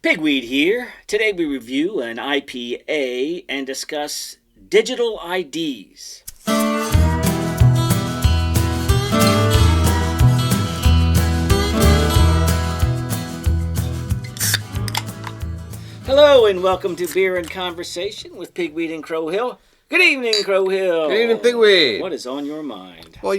Pigweed here. Today we review an IPA and discuss digital IDs. Hello and welcome to Beer and Conversation with Pigweed and Crow Hill. Good evening, Crow Hill. Good evening, Pigweed. What is on your mind? Well,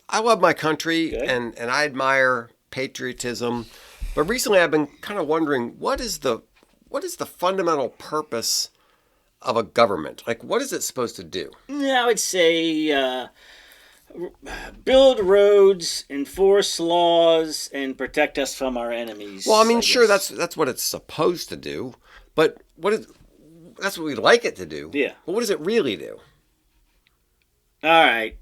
I love my country and I admire patriotism. But recently I've been kind of wondering, what is the fundamental purpose of a government? Like, what is it supposed to do? I would say build roads, enforce laws, and protect us from our enemies. Well, I mean, sure, that's what it's supposed to do. But that's what we'd like it to do. Yeah. But what does it really do? All right.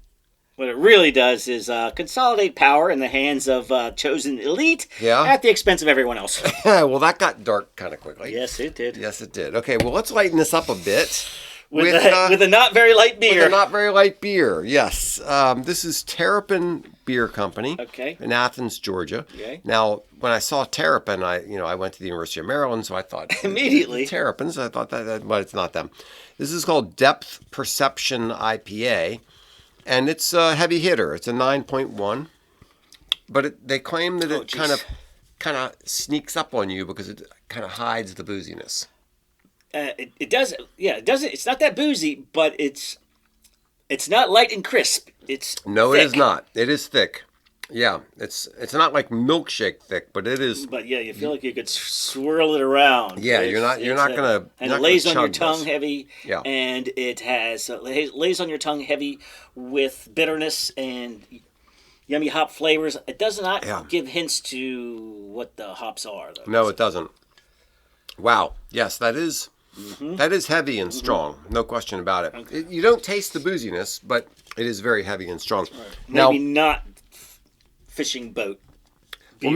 What it really does is consolidate power in the hands of chosen elite at the expense of everyone else. Well, that got dark kind of quickly. Yes, it did. Yes, it did. Okay, well, let's lighten this up a bit. With a not very light beer. With a not very light beer, yes. This is Terrapin Beer Company in Athens, Georgia. Okay. Now, when I saw Terrapin, I went to the University of Maryland, so I thought... Immediately. Terrapins, I thought but it's not them. This is called Depth Perception IPA. And it's a heavy hitter. It's a 9.1, but they claim that it kind of sneaks up on you because it kind of hides the booziness. It does. Yeah, it doesn't. It's not that boozy, but it's not light and crisp. It's no, thick. It is not. It is thick. Yeah, it's not like milkshake thick, but it is. But yeah, you feel like you could swirl it around. Yeah, you're not gonna. And it lays on your tongue this. heavy. Yeah. And it has lays on your tongue heavy with bitterness and yummy hop flavors. It does not give hints to what the hops are, though. No, it doesn't. Wow. Yes, that is. Mm-hmm. That is heavy and strong. No question about it. Okay. You don't taste the booziness, but it is very heavy and strong. Right. Now, maybe not fishing boat. Well,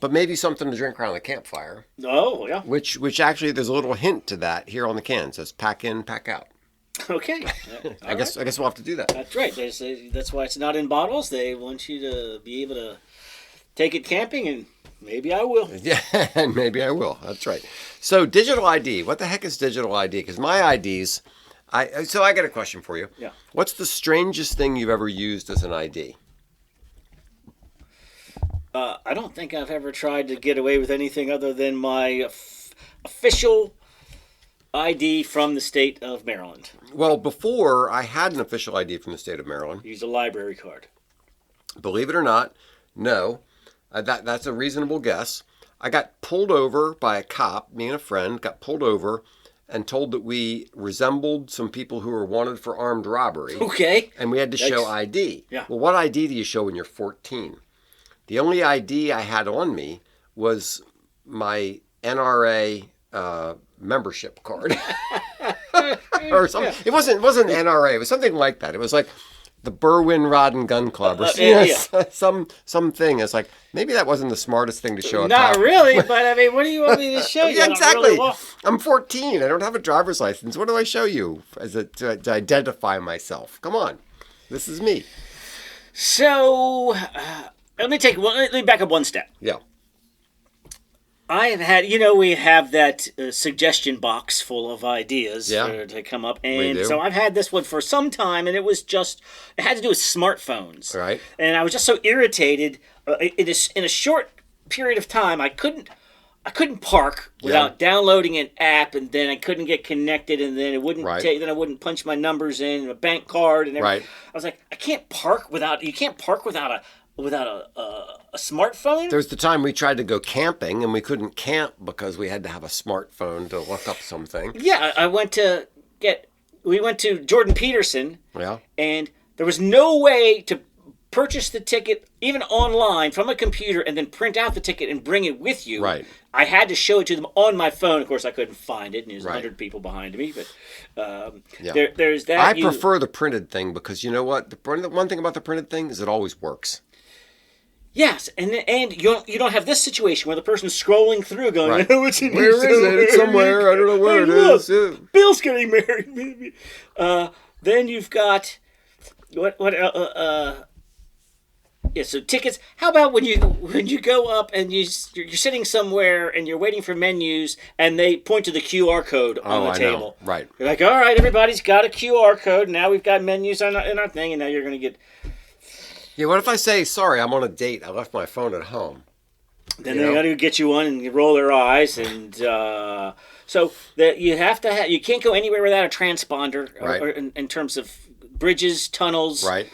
but maybe something to drink around the campfire. Oh, yeah. Which actually there's a little hint to that here on the can. It says pack in, pack out. Okay. I guess we'll have to do that. That's right. That's why it's not in bottles. They want you to be able to take it camping, and maybe I will. Yeah, and maybe I will. That's right. So digital ID. What the heck is digital ID? Because my IDs. So I got a question for you. Yeah. What's the strangest thing you've ever used as an ID? I don't think I've ever tried to get away with anything other than my official ID from the state of Maryland. Well, before I had an official ID from the state of Maryland. Use a library card. Believe it or not, no. That's a reasonable guess. I got pulled over by a cop. Me and a friend got pulled over and told that we resembled some people who were wanted for armed robbery. Okay. And we had to show ID. Yeah. Well, what ID do you show when you're 14? The only ID I had on me was my NRA membership card. Or something. It wasn't NRA. It was something like that. It was like the Berwyn Rod and Gun Club or something. It's like, maybe that wasn't the smartest thing to show. Not really, but I mean, what do you want me to show you? Yeah, exactly. I'm 14. I don't have a driver's license. What do I show you to identify myself? Come on. This is me. So, let me back up one step. Yeah. I have had, we have that suggestion box full of ideas to come up. And so I've had this one for some time, and it had to do with smartphones. Right. And I was just so irritated. In a short period of time, I couldn't park without downloading an app, and then I couldn't get connected, and then it wouldn't then I wouldn't punch my numbers in, a bank card, and everything. I was like, you can't park without a smartphone? There's the time we tried to go camping and we couldn't camp because we had to have a smartphone to look up something. Yeah, we went to Jordan Peterson. Yeah. And there was no way to purchase the ticket even online from a computer and then print out the ticket and bring it with you. Right. I had to show it to them on my phone. Of course, I couldn't find it, and there's 100 people behind me. But there's that. I prefer the printed thing because you know what? The one thing about the printed thing is it always works. Yes, and you don't have this situation where the person's scrolling through going, right. "Oh, it's in where is it? It's somewhere. I don't know where it is. Yeah. Bill's getting married, maybe. Then you've got what Yeah, so tickets. How about when you go up and you're sitting somewhere and you're waiting for menus and they point to the QR code on the table. Know. Right. You're like, all right, everybody's got a QR code. Now we've got menus in our thing, and now you're going to get. Yeah. What if I say, sorry, I'm on a date. I left my phone at home. Then they got to get you one and you roll their eyes, and so that you have to you can't go anywhere without a transponder, right. or in terms of bridges, tunnels, right.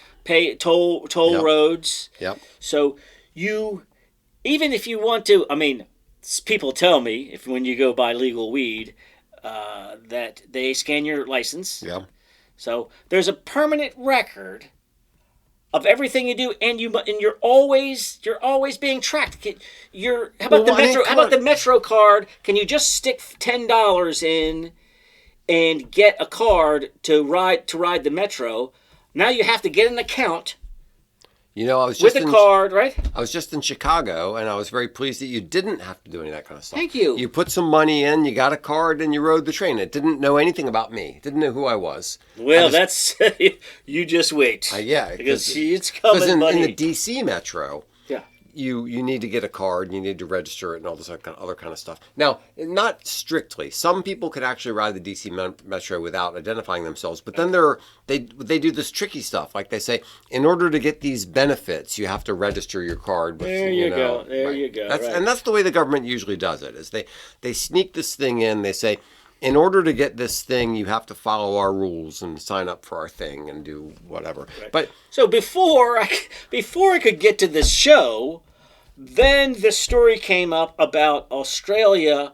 Toll yep. roads. Yep. So even if you want to, I mean, people tell me when you go buy legal weed, that they scan your license. Yeah. So there's a permanent record of everything you do, and you're always being tracked. How about the Metro card? Can you just stick $10 in and get a card to ride the Metro? Now you have to get an account. I was just with a card, right? I was just in Chicago, and I was very pleased that you didn't have to do any of that kind of stuff. Thank you. You put some money in, you got a card, and you rode the train. It didn't know anything about me. It didn't know who I was. Well, that's you just wait. Yeah, because it's coming, buddy. In the DC Metro. Yeah. You need to get a card, you need to register it, and all this other kind of stuff. Now, not strictly. Some people could actually ride the DC Metro without identifying themselves, but then they do this tricky stuff. Like they say, in order to get these benefits, you have to register your card. There you go. Right. And that's the way the government usually does it. Is they sneak this thing in. They say, in order to get this thing, you have to follow our rules and sign up for our thing and do whatever. Right. But so before I could get to this show, then the story came up about Australia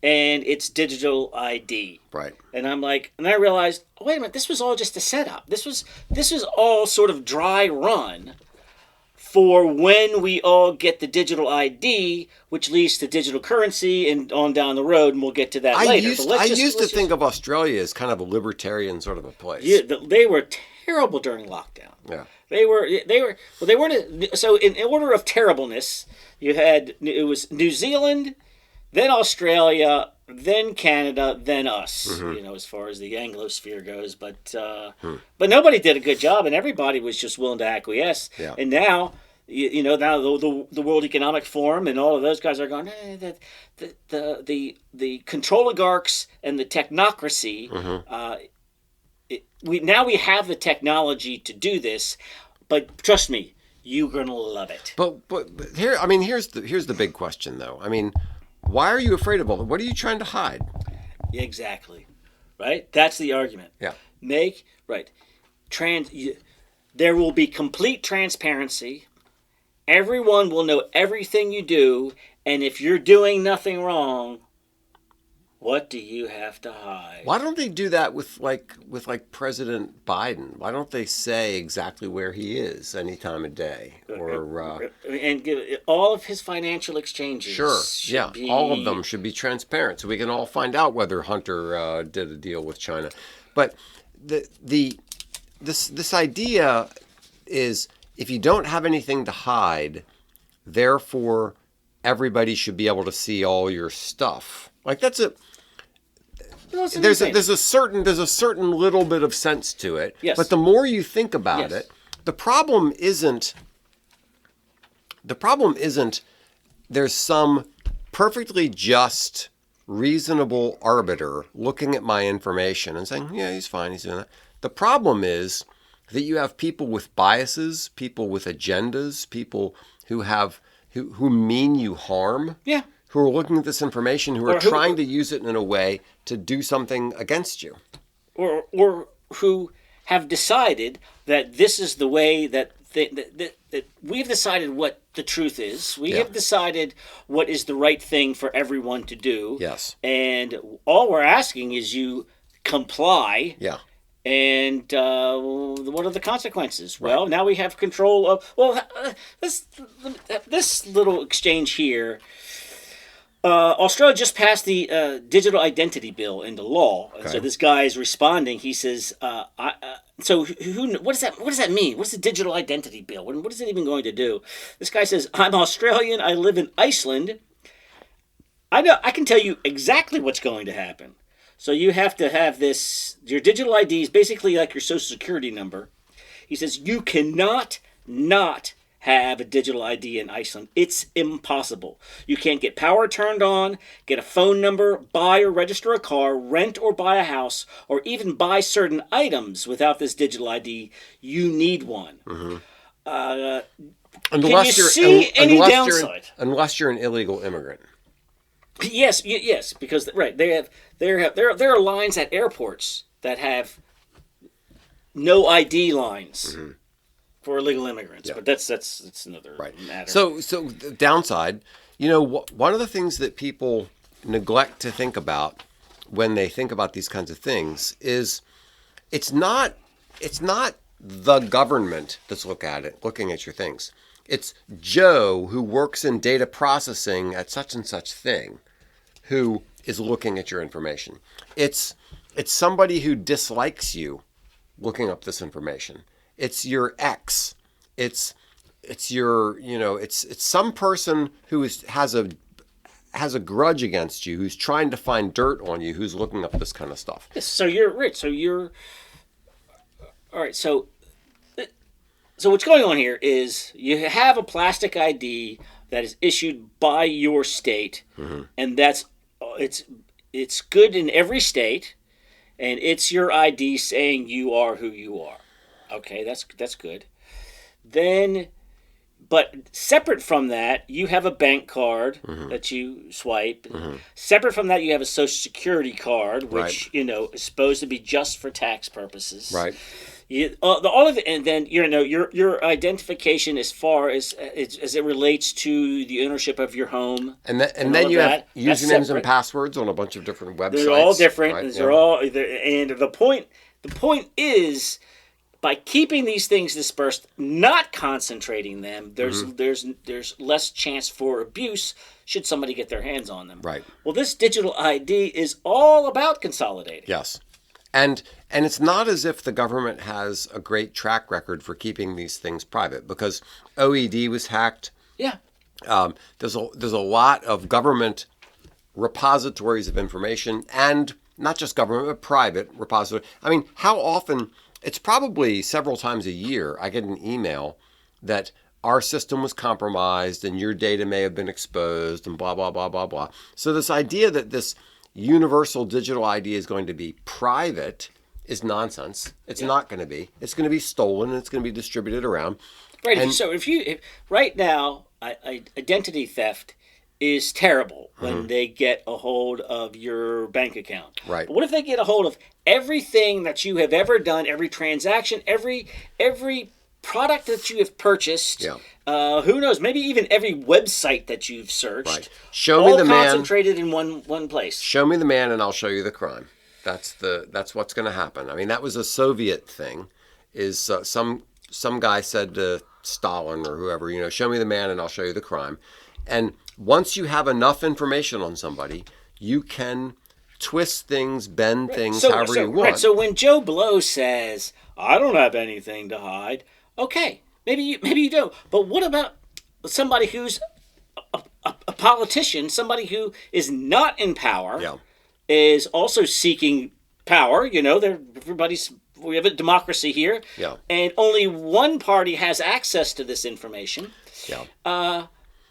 and its digital ID. Right. And I realized, wait a minute, this was all just a setup. This was all sort of dry run for when we all get the digital ID, which leads to digital currency and on down the road, and we'll get to that later. I used to think of Australia as kind of a libertarian sort of a place. Yeah, they were terrible during lockdown. Yeah. They weren't. So in order of terribleness, it was New Zealand, then Australia, then Canada, then us. Mm-hmm. As far as the Anglosphere goes, but nobody did a good job, and everybody was just willing to acquiesce. Yeah. And now, now the World Economic Forum and all of those guys are going, the control oligarchs and the technocracy. Mm-hmm. We have the technology to do this, but trust me, you're gonna love it. But here's the big question though. I mean, why are you afraid of all that? What are you trying to hide? Exactly, right? That's the argument. Yeah. There will be complete transparency. Everyone will know everything you do, and if you're doing nothing wrong, what do you have to hide? Why don't they do that with President Biden? Why don't they say exactly where he is any time of day? And give all of his financial exchanges. Sure, yeah, all of them should be transparent, so we can all find out whether Hunter did a deal with China. But this idea is, if you don't have anything to hide, therefore everybody should be able to see all your stuff. Like there's a certain little bit of sense to it. Yes. But the more you think about it, the problem isn't there's some perfectly just, reasonable arbiter looking at my information and saying, yeah, he's fine, he's doing that. The problem is that you have people with biases, people with agendas, people who mean you harm. Yeah. Who are looking at this information, who are trying to use it in a way to do something against you. Or who have decided that this is the way that we've decided what the truth is. We have decided what is the right thing for everyone to do. Yes. And all we're asking is you comply. Yeah. And what are the consequences? Right. Well, now we have control of... Well, this little exchange here... Australia just passed the digital identity bill into law. Okay. So this guy is responding. He says, "So what does that mean? What's the digital identity bill? What is it even going to do?" This guy says, "I'm Australian. I live in Iceland. I can tell you exactly what's going to happen. So you have to have this. Your digital ID is basically like your social security number." He says, "You cannot not have a digital ID in Iceland. It's impossible. You can't get power turned on, get a phone number, buy or register a car, rent or buy a house, or even buy certain items without this digital ID. You need one. Can you see any downside? Unless you're an illegal immigrant. Yes, because there are lines at airports that have no ID lines for illegal immigrants, but that's another matter. So the downside, one of the things that people neglect to think about when they think about these kinds of things is it's not the government that's looking at your things. It's Joe who works in data processing at such and such thing who is looking at your information. It's somebody who dislikes you looking up this information. It's your ex. It's your, it's some person who has a grudge against you, who's trying to find dirt on you, who's looking up this kind of stuff. So you're rich. So you're all right. So what's going on here is you have a plastic ID that is issued by your state, and it's good in every state, and it's your ID saying you are who you are. Okay, that's good. Then, but separate from that, you have a bank card that you swipe. Separate from that, you have a Social Security card, which is supposed to be just for tax purposes. Right. All of it, and then your identification as far as it relates to the ownership of your home, and then you have usernames and passwords on a bunch of different websites. They're all different. Right? They're all, and the point is, by keeping these things dispersed, not concentrating them, there's less chance for abuse should somebody get their hands on them. Right. Well, this digital ID is all about consolidating. Yes. And it's not as if the government has a great track record for keeping these things private, because OED was hacked. Yeah. There's a lot of government repositories of information, and not just government, but private repository. I mean, how often? It's probably several times a year I get an email that our system was compromised and your data may have been exposed and blah, blah, blah, blah, blah. So this idea that this universal digital ID is going to be private is nonsense. It's not going to be. It's going to be stolen and it's going to be distributed around. Right. And so if right now, identity theft is terrible when they get a hold of your bank account. Right. But what if they get a hold of everything that you have ever done, every transaction, every product that you have purchased? Yeah. Who knows? Maybe even every website that you've searched. Right. Show me the man. Concentrated in one place. Show me the man, and I'll show you the crime. That's what's going to happen. I mean, that was a Soviet thing. Is some guy said to Stalin or whoever, show me the man, and I'll show you the crime. And once you have enough information on somebody, you can twist things, bend things, however you want. Right. So when Joe Blow says, "I don't have anything to hide," okay, maybe you don't. But what about somebody who's a politician, somebody who is not in power, is also seeking power? We have a democracy here, and only one party has access to this information. Yeah.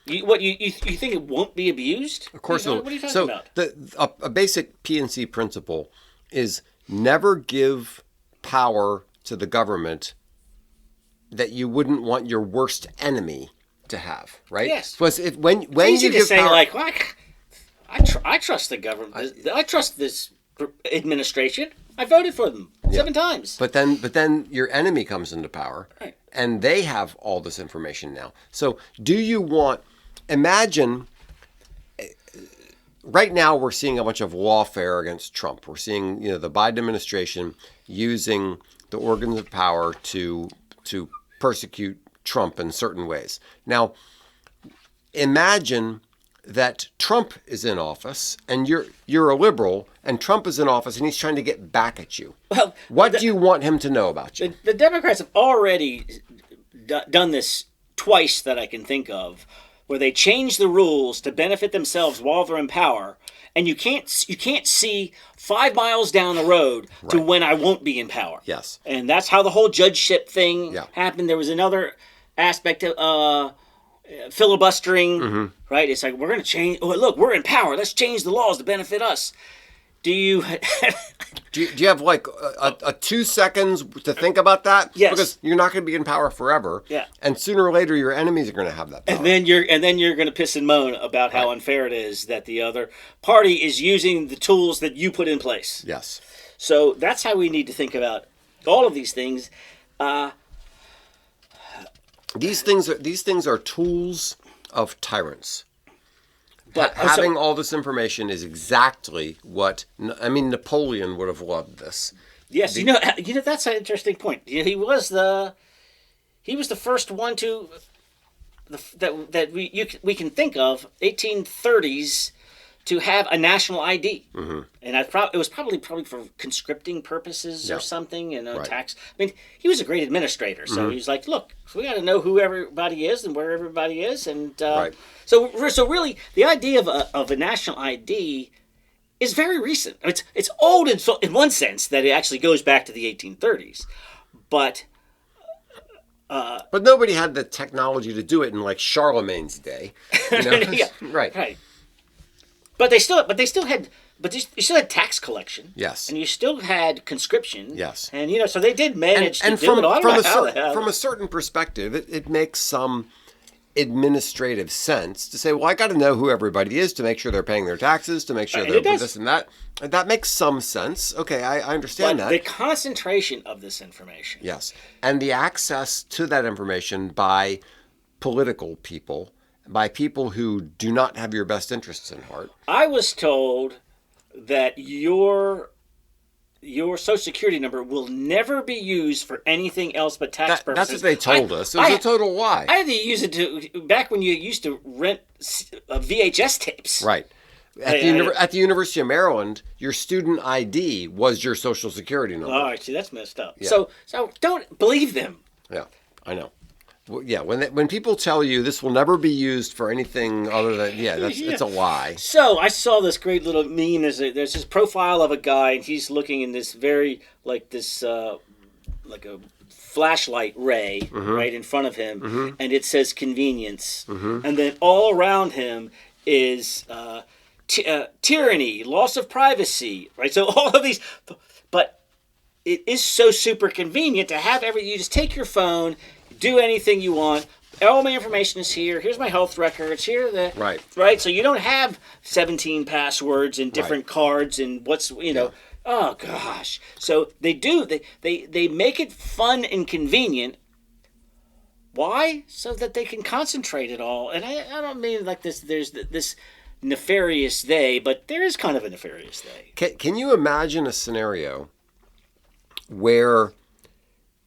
You think it won't be abused? Of course not. What are you talking about? A basic PNC principle is never give power to the government that you wouldn't want your worst enemy to have, right? Yes. Because when it's you easy give to say, power, like, I trust the government. I trust this administration. I voted for them 7 times. But then your enemy comes into power, right, and they have all this information now. So do you want? Imagine. Right now, we're seeing a bunch of lawfare against Trump. We're seeing, the Biden administration using the organs of power to persecute Trump in certain ways. Now, imagine that Trump is in office and you're a liberal, and Trump is in office and he's trying to get back at you. Well, what do you want him to know about you? The Democrats have already done this twice that I can think of, where they change the rules to benefit themselves while they're in power, and you can't see 5 miles down the road to when I won't be in power. Yes. And that's how the whole judgeship thing happened. There was another aspect of filibustering, right? It's like, we're going to change. Oh, look, we're in power. Let's change the laws to benefit us. Do you have like a 2 seconds to think about that? Yes. Because you're not going to be in power forever. Yeah. And sooner or later, your enemies are going to have that power. And then you're going to piss and moan about how unfair it is that the other party is using the tools that you put in place. Yes. So that's how we need to think about all of these things. These things are tools of tyrants. But having all this information is exactly what Napoleon would have loved this. Yes, you know that's an interesting point. He was the first one to that we can think of 1830s to have a national ID, and it was probably for conscripting purposes or something, tax. I mean, he was a great administrator, so he's like, look, we got to know who everybody is and where everybody is, and so really, the idea of a national ID is very recent. I mean, it's old in one sense that it actually goes back to the 1830s, but nobody had the technology to do it in like Charlemagne's day. Yeah, right. But you still had tax collection. Yes. And you still had conscription. Yes. And so they did manage to do it. From a certain perspective, it makes some administrative sense to say, well, I got to know who everybody is to make sure they're paying their taxes, to make sure they're this and that. And that makes some sense. Okay, I understand that. The concentration of this information. Yes. And the access to that information by political people, by people who do not have your best interests in heart. I was told that your Social Security number will never be used for anything else but tax purposes. That's what they told us. It was a total lie. I had to use it back when you used to rent VHS tapes. Right. At the University of Maryland, your student ID was your Social Security number. All right, see, that's messed up. Yeah. So don't believe them. Yeah, I know. Well, yeah, when people tell you this will never be used for anything other than it's a lie. So I saw this great little meme. There's this profile of a guy, and he's looking in this very like a flashlight ray right in front of him, and it says convenience, and then all around him is tyranny, loss of privacy, right? So all of these, but it is so super convenient to have you just take your phone. Do anything you want. All my information is here. Here's my health records. Here are right. So you don't have 17 passwords and different cards and what's Oh gosh. So they do. They make it fun and convenient. Why? So that they can concentrate it all. And I don't mean like this. There's this nefarious they, but there is kind of a nefarious they. Can you imagine a scenario where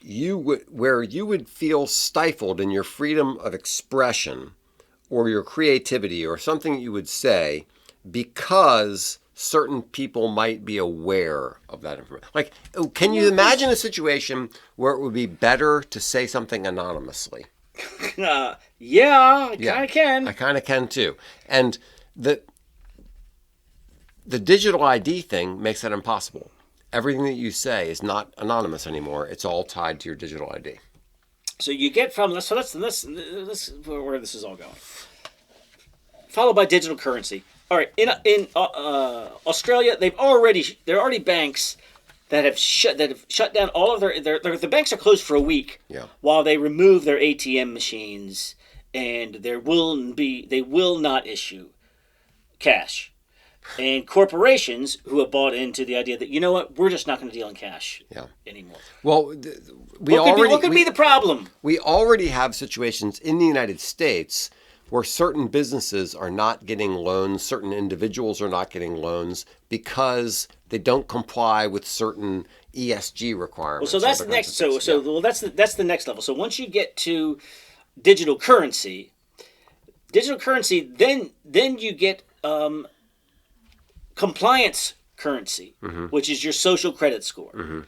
you would feel stifled in your freedom of expression or your creativity or something you would say because certain people might be aware of that information? Like, can you imagine a situation where it would be better to say something anonymously? I kind of can. I kind of can too. And the digital ID thing makes that impossible. Everything that you say is not anonymous anymore. It's all tied to your digital ID. So you get from this. So that's where this is all going. Followed by digital currency. All right, in Australia, there are already banks that have shut down all of the banks are closed for a week. Yeah. While they remove their ATM machines, and they will not issue cash. And corporations who have bought into the idea that, we're just not going to deal in cash anymore. Well, what could be the problem? We already have situations in the United States where certain businesses are not getting loans, certain individuals are not getting loans because they don't comply with certain ESG requirements. Well, so that's the next. That's the next level. So once you get to digital currency, then you get compliance currency, which is your social credit score.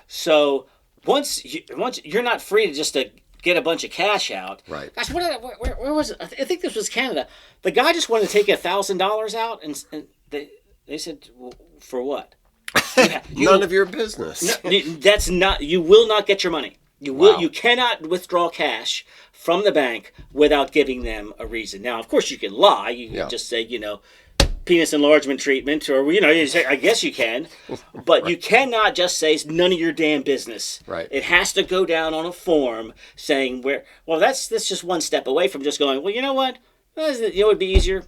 So once you're not free to just get a bunch of cash out. Right. Gosh, where was it? I think this was Canada. The guy just wanted to take $1,000 out, and they said, well, for what? None of your business. No, that's not. You will not get your money. You cannot withdraw cash from the bank without giving them a reason. Now, of course, you can lie. You can just say, penis enlargement treatment, or you say, I guess you can, but you cannot just say it's none of your damn business. Right. It has to go down on a form saying that's just one step away from just going, well, you know what? It would be easier.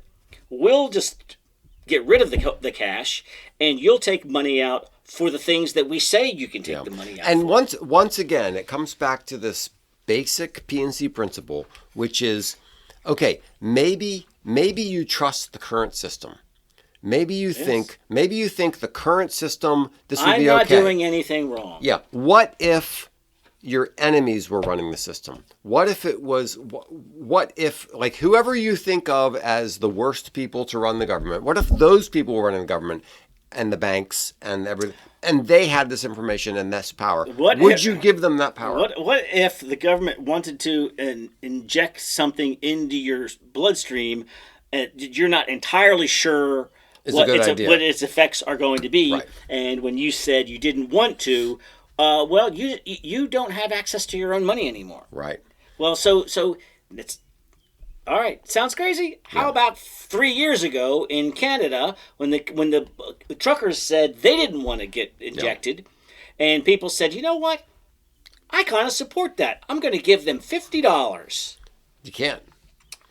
We'll just get rid of the cash, and you'll take money out for the things that we say you can take the money out. And once again, it comes back to this basic PNC principle, which is, okay, maybe you trust the current system. Maybe you think the current system, this would be okay. I'm not doing anything wrong. Yeah. What if your enemies were running the system? What if like whoever you think of as the worst people to run the government, what if those people were running the government and the banks and everything, and they had this information and this power? Would you give them that power? What if the government wanted to inject something into your bloodstream and you're not entirely sure what its effects are going to be, and when you said you didn't want to, you don't have access to your own money anymore. Right. Well, so it's all right. Sounds crazy. How about 3 years ago in Canada when the truckers said they didn't want to get injected, and people said, you know what? I kind of support that. I'm going to give them $50. You can't.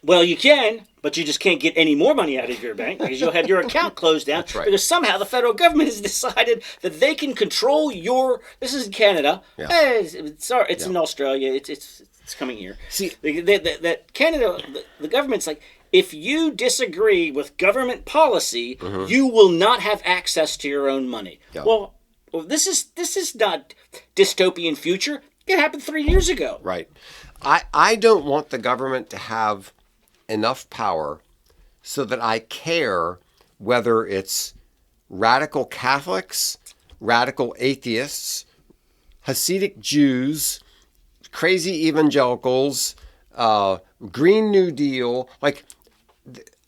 Well, you can, but you just can't get any more money out of your bank because you'll have your account closed down. That's right. Because somehow the federal government has decided that they can control your. This is in Canada. Yeah. It's in Australia. It's coming here. See, that Canada, the government's like, if you disagree with government policy, you will not have access to your own money. Yeah. Well, this is not dystopian future. It happened 3 years ago. Right. I don't want the government to have enough power so that I care whether it's radical Catholics, radical atheists, Hasidic Jews, crazy evangelicals, Green New Deal. Like,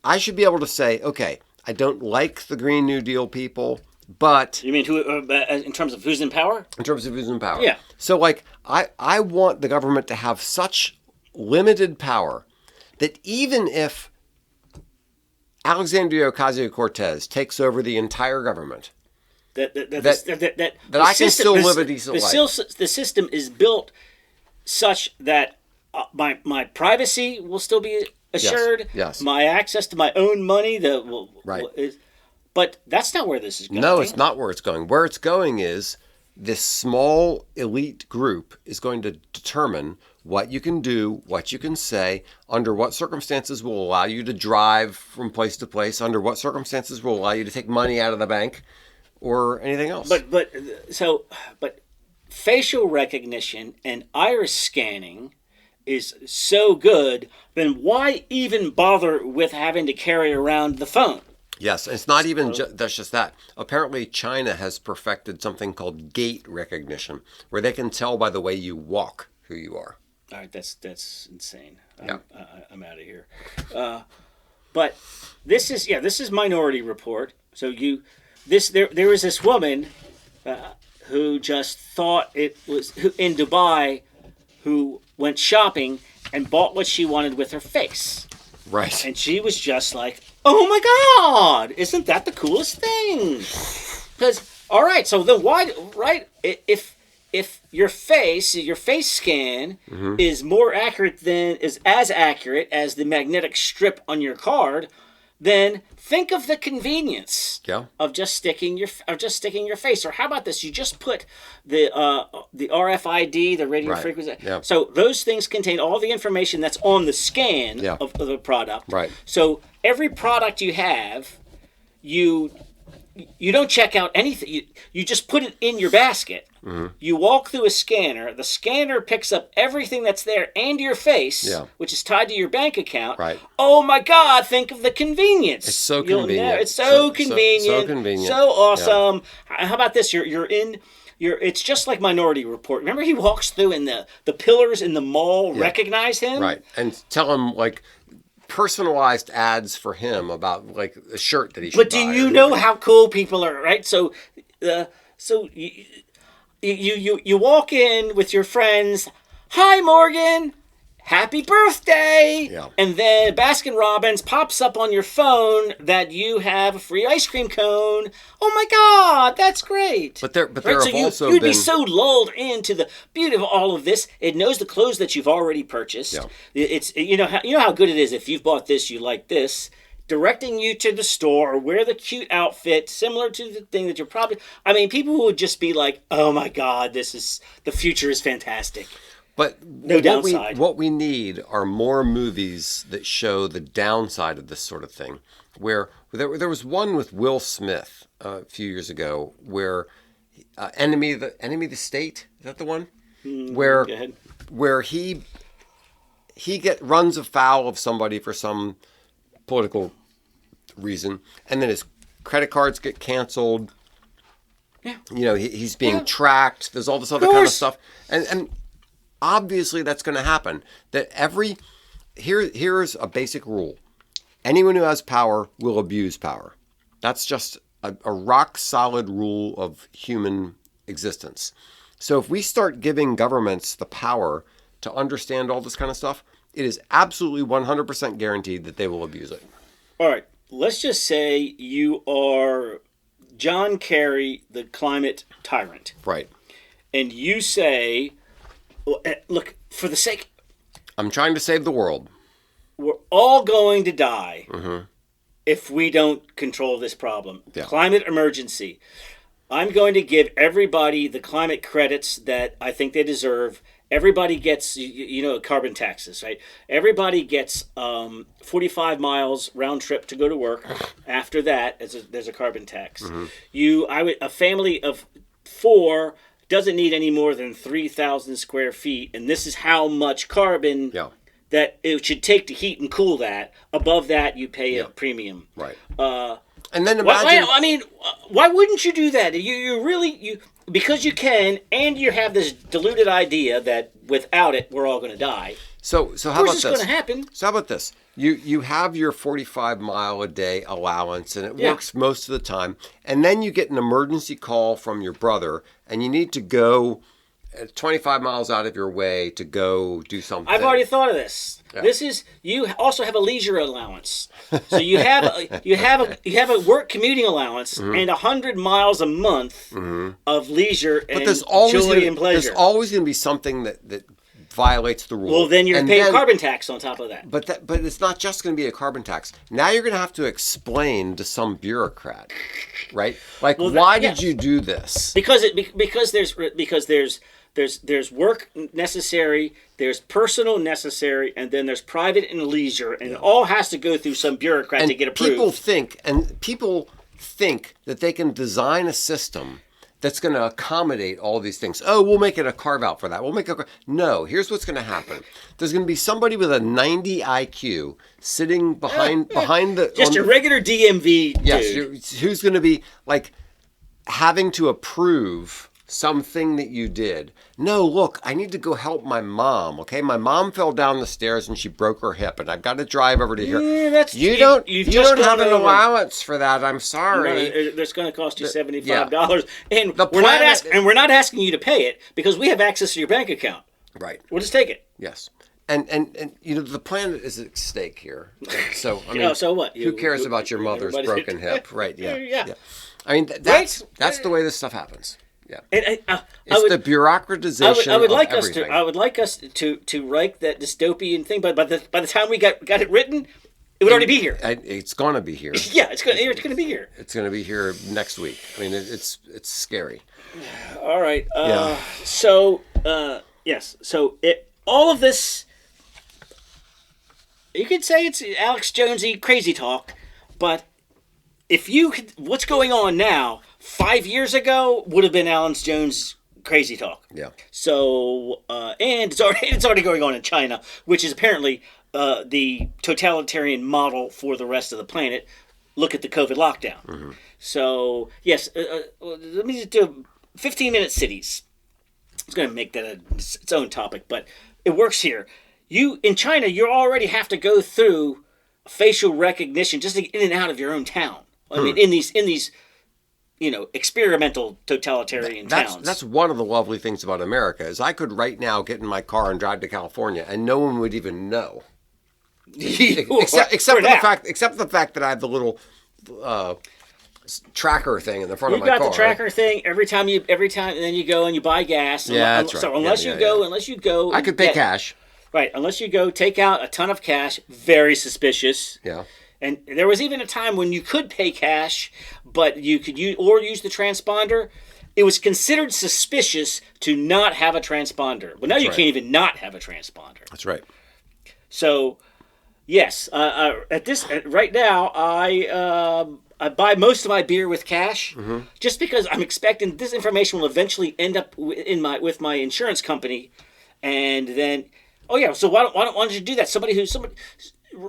I should be able to say, okay, I don't like the Green New Deal people, but... You mean who? In terms of who's in power? In terms of who's in power. Yeah. So, like, I want the government to have such limited power that even if Alexandria Ocasio-Cortez takes over the entire government, that I can still live a decent life. The system is built such that my privacy will still be assured. Yes. My access to my own money but that's not where this is going. No, it's not where it's going. Where it's going is this small elite group is going to determine what you can do, what you can say, under what circumstances will allow you to drive from place to place, under what circumstances will allow you to take money out of the bank, or anything else. But facial recognition and iris scanning is so good, then why even bother with having to carry around the phone? Yes, it's not even that's just that. Apparently, China has perfected something called gait recognition, where they can tell by the way you walk who you are. All right, that's insane. Yeah. I'm out of here. But this is Minority Report. So there was this woman who just thought it was in Dubai, who went shopping and bought what she wanted with her face. Right. And she was just like, oh my God, isn't that the coolest thing? Because, all right, so then why, right, if your face scan is more accurate is as accurate as the magnetic strip on your card, then think of the convenience of just sticking your face. Or how about this? You just put the RFID, the radio frequency. Yeah. So those things contain all the information that's on the scan of the product. Right. So every product you have, you don't check out anything. You just put it in your basket. Mm-hmm. You walk through a scanner. The scanner picks up everything that's there and your face, which is tied to your bank account. Right. Oh my God! Think of the convenience. It's so convenient. It's so convenient. So convenient. So awesome. Yeah. How about this? It's just like Minority Report. Remember, he walks through and the pillars in the mall recognize him. Right. And tell him like personalized ads for him about like a shirt that he should buy. But do you know how cool people are? Right. you walk in with your friends. Hi, Morgan. Happy birthday! Yeah. And then Baskin Robbins pops up on your phone that you have a free ice cream cone. Oh my God, that's great! But there have also you'd been... be so lulled into the beauty of all of this. It knows the clothes that you've already purchased. Yeah. It's you know how good it is if you've bought this, you like this. Directing you to the store, wear the cute outfit, similar to the thing that you're probably... I mean, people would just be like, oh my God, the future is fantastic. But no downside. What we need are more movies that show the downside of this sort of thing. Where there was one with Will Smith a few years ago where Enemy of the State, is that the one? Where he runs afoul of somebody for some political reason, and then his credit cards get canceled. Yeah. You know, he's being tracked. There's all this other kind of stuff, and obviously that's going to happen. That here's a basic rule: anyone who has power will abuse power. That's just a rock solid rule of human existence. So if we start giving governments the power to understand all this kind of stuff, it is absolutely 100% guaranteed that they will abuse it. All right. Let's just say you are John Kerry, the climate tyrant. Right. And you say, look, for the sake... I'm trying to save the world. We're all going to die if we don't control this problem. Yeah. Climate emergency. I'm going to give everybody the climate credits that I think they deserve. Everybody gets, carbon taxes, right? Everybody gets 45 miles round trip to go to work. After that, there's a carbon tax. A family of 4 doesn't need any more than 3,000 square feet, and this is how much carbon that it should take to heat and cool that. Above that, you pay a premium. Right. And then imagine... why wouldn't you do that? Because you can, and you have this deluded idea that without it, we're all going to die. So how about this? Of course it's going to happen. So how about this? You have your 45-mile-a-day allowance, and it works most of the time. And then you get an emergency call from your brother, and you need to go 25 miles out of your way to go do something. I've already thought of this. Yeah. You also have a leisure allowance. So you have a work commuting allowance and 100 miles a month of leisure and joy and pleasure. There's always going to be something that violates the rule. Well, then you're paying carbon tax on top of that. But it's not just going to be a carbon tax. Now you're going to have to explain to some bureaucrat, right? Like, why did you do this? Because there's work necessary, there's personal necessary, and then there's private and leisure, and it all has to go through some bureaucrat to get approved. People think that they can design a system that's going to accommodate all these things. Oh, we'll make it a carve out for that. No, here's what's going to happen. There's going to be somebody with a 90 IQ sitting behind the... Just a regular DMV dude. Yes, who's going to be like having to approve something that you did. No, look, I need to go help my mom, okay? My mom fell down the stairs and she broke her hip, and I've got to drive over to here. You don't have an allowance for that. I'm sorry. No, that's going to cost you $75. And we're not asking you to pay it because we have access to your bank account. Right. We'll just take it. Yes. And the planet is at stake here. So I mean, so what? Who cares about your mother's broken hip? Right. Yeah. I mean, that's the way this stuff happens. Yeah, it's the bureaucratization. I would like us to write that dystopian thing, but by the time we got it written, it would already be here. It's going to be here. Yeah, it's going to be here. It's going to be here next week. I mean, it's scary. All right. So yes. So all of this, you could say it's Alex Jonesy crazy talk, but what's going on now? 5 years ago would have been Alex Jones crazy talk. Yeah. So and it's already going on in China, which is apparently the totalitarian model for the rest of the planet. Look at the COVID lockdown. So yes, let me just do 15-minute cities. I was going to make that its own topic, but it works here. In China, you already have to go through facial recognition just to get in and out of your own town. I mean, in these experimental totalitarian towns. That's one of the lovely things about America is I could right now get in my car and drive to California and no one would even know. except the fact that I have the little tracker thing in the front of my car. You got the tracker thing every time, and then you go and you buy gas. Yeah, that's right. So unless you go, I could pay cash. Right, unless you go take out a ton of cash, very suspicious. Yeah. And there was even a time when you could pay cash, but you could use the transponder. It was considered suspicious to not have a transponder. Well, now you can't even not have a transponder. That's right. So, yes, right now I buy most of my beer with cash, just because I'm expecting this information will eventually end up with my insurance company, and then so why don't you do that? Somebody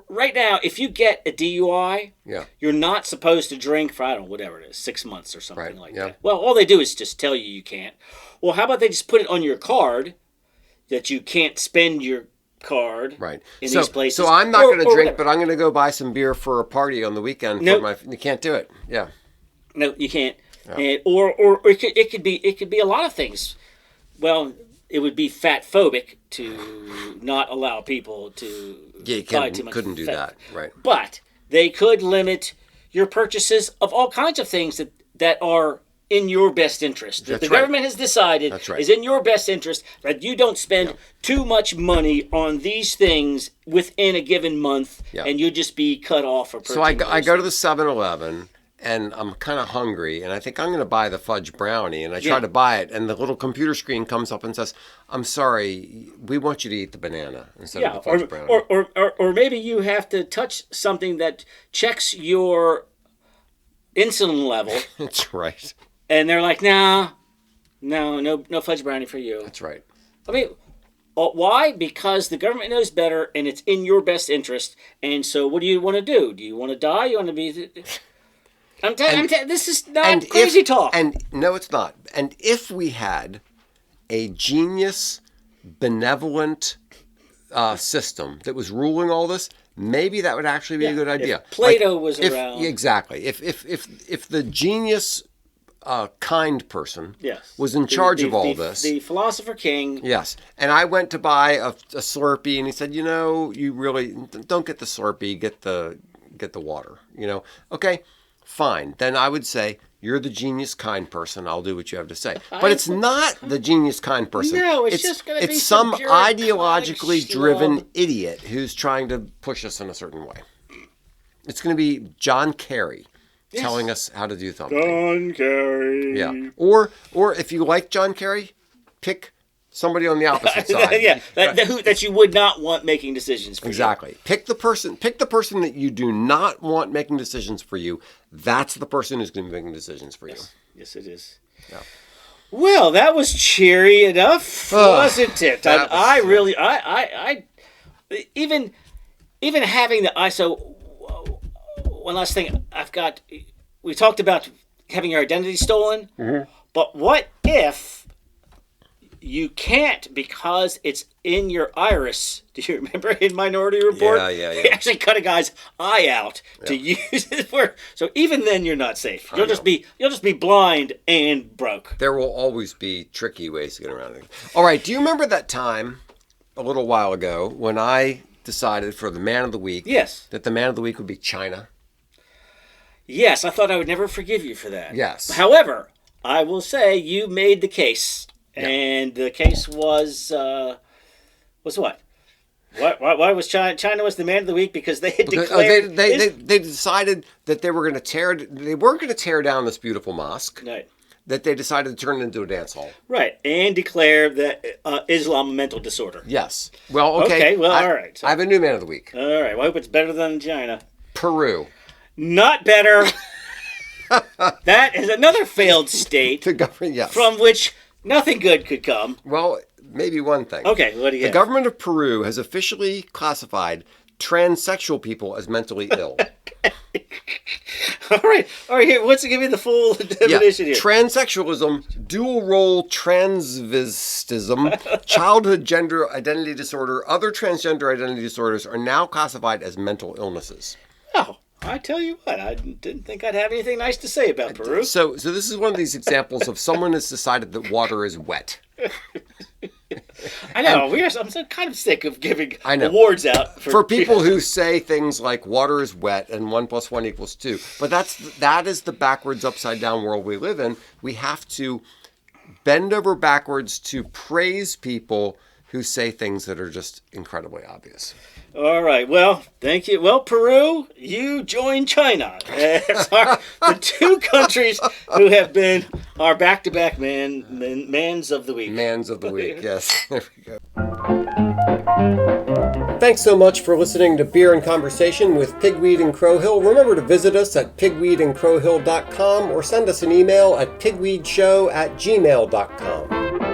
right now, if you get a DUI, you're not supposed to drink for, I don't know, whatever it is, 6 months or something like that. Well, all they do is just tell you can't. Well, how about they just put it on your card that you can't spend your card in these places. So I'm not going to drink, but I'm going to go buy some beer for a party on the weekend. Nope. You can't do it. Yeah. No, you can't. Yeah. Or it could be a lot of things. Well, it would be fat phobic to not allow people to buy too much. Couldn't do that, right? But they could limit your purchases of all kinds of things that are in your best interest. The government has decided is in your best interest that you don't spend too much money on these things within a given month, and you just be cut off for purchasing. So I go to the 7-Eleven, and I'm kind of hungry, and I think I'm going to buy the fudge brownie, and I try to buy it, and the little computer screen comes up and says, "I'm sorry, we want you to eat the banana instead of the fudge brownie." Or maybe you have to touch something that checks your insulin level. That's right. And they're like, no fudge brownie for you. That's right. I mean, why? Because the government knows better, and it's in your best interest. And so, what do you want to do? Do you want to die? You want to be? This is not crazy talk. And no, it's not. And if we had a genius, benevolent system that was ruling all this, maybe that would actually be a good idea. If Plato was around. Exactly. If the genius. Kind person was in charge of all this. The philosopher king. Yes. And I went to buy a Slurpee, and he said, you really don't get the Slurpee, get the water. Okay, fine. Then I would say, you're the genius kind person. I'll do what you have to say. But it's not the genius kind person. No, it's just going to be some ideologically driven idiot who's trying to push us in a certain way. It's going to be John Kerry. Telling us how to do something. John Kerry. Yeah. Or if you like John Kerry, pick somebody on the opposite side. That you would not want making decisions for you. Exactly. Pick the person that you do not want making decisions for you. That's the person who's going to be making decisions for you. Yes, it is. Yeah. Well, that was cheery enough, wasn't it? Even having the ISO. One last thing we talked about having your identity stolen, but what if you can't because it's in your iris? Do you remember in Minority Report? Yeah. They actually cut a guy's eye out to use it for. So even then, you're not safe. You'll just be blind and broke. There will always be tricky ways to get around it. All right. Do you remember that time a little while ago when I decided for the Man of the Week? Yes. That the Man of the Week would be China. Yes, I thought I would never forgive you for that. Yes. However, I will say you made the case, and the case was what? Why was China was the Man of the Week? Because they had declared they decided that they weren't going to tear down this beautiful mosque. Right. That they decided to turn it into a dance hall. Right, and declare that Islam a mental disorder. Yes. Well, okay. All right. So, I have a new Man of the Week. All right. Well, I hope it's better than China. Peru. Not better. That is another failed state from which nothing good could come. Well, maybe one thing. Okay, what do you have? The government of Peru has officially classified transsexual people as mentally ill. All right. Give me the full definition here. Transsexualism, dual role transvestism, childhood gender identity disorder, other transgender identity disorders are now classified as mental illnesses. Oh, I tell you what, I didn't think I'd have anything nice to say about Peru. So this is one of these examples of someone has decided that water is wet. I know. I'm so kind of sick of giving awards out for people who say things like water is wet and 1 + 1 = 2. But that is the backwards, upside down world we live in. We have to bend over backwards to praise people who say things that are just incredibly obvious. All right. Well, thank you. Well, Peru, you joined China as the two countries who have been our back-to-back mans of the week. Mans of the week, yes. There we go. Thanks so much for listening to Beer and Conversation with Pigweed and Crowhill. Remember to visit us at pigweedandcrowhill.com or send us an email at pigweedshow@gmail.com.